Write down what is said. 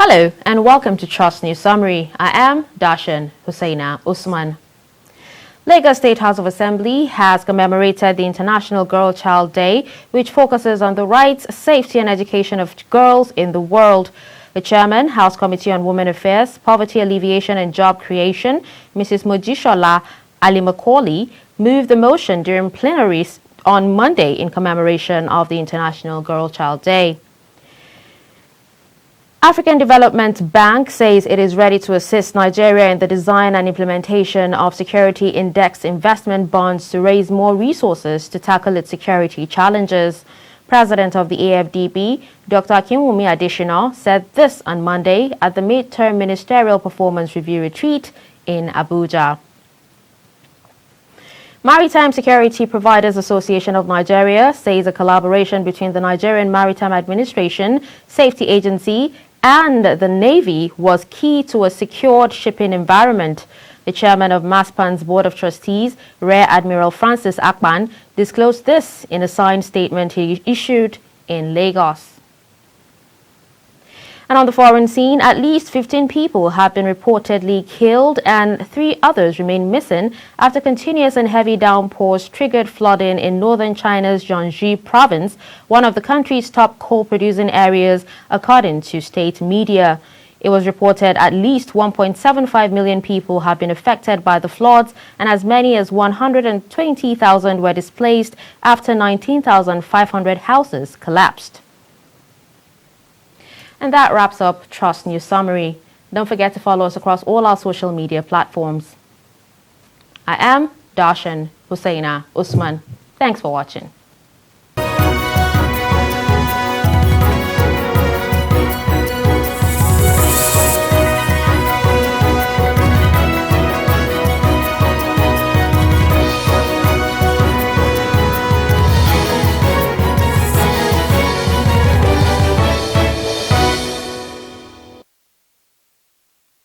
Hello and welcome to Trust News Summary. I am Darshan Hussaina Usman. Lagos State House of Assembly has commemorated the International Girl Child Day, which focuses on the rights, safety and education of girls in the world. The Chairman, House Committee on Women Affairs, Poverty Alleviation and Job Creation, Mrs. Mojisola Ali-Macaulay, moved the motion during plenary on Monday in commemoration of the International Girl Child Day. African Development Bank says it is ready to assist Nigeria in the design and implementation of security index investment bonds to raise more resources to tackle its security challenges. President of the AFDB, Dr. Akinwumi Adesina, said this on Monday at the midterm ministerial performance review retreat in Abuja. Maritime Security Providers Association of Nigeria says a collaboration between the Nigerian Maritime Administration, Safety Agency, and the Navy was key to a secured shipping environment. The chairman of MASPAN's Board of Trustees, Rear Admiral Francis Akpan, disclosed this in a signed statement he issued in Lagos. And on the foreign scene, at least 15 people have been reportedly killed and 3 others remain missing after continuous and heavy downpours triggered flooding in northern China's Jiangxi province, one of the country's top coal-producing areas, according to state media. It was reported at least 1.75 million people have been affected by the floods and as many as 120,000 were displaced after 19,500 houses collapsed. And that wraps up Trust News Summary. Don't forget to follow us across all our social media platforms. I am Darshan Hussaina Usman. Thanks for watching.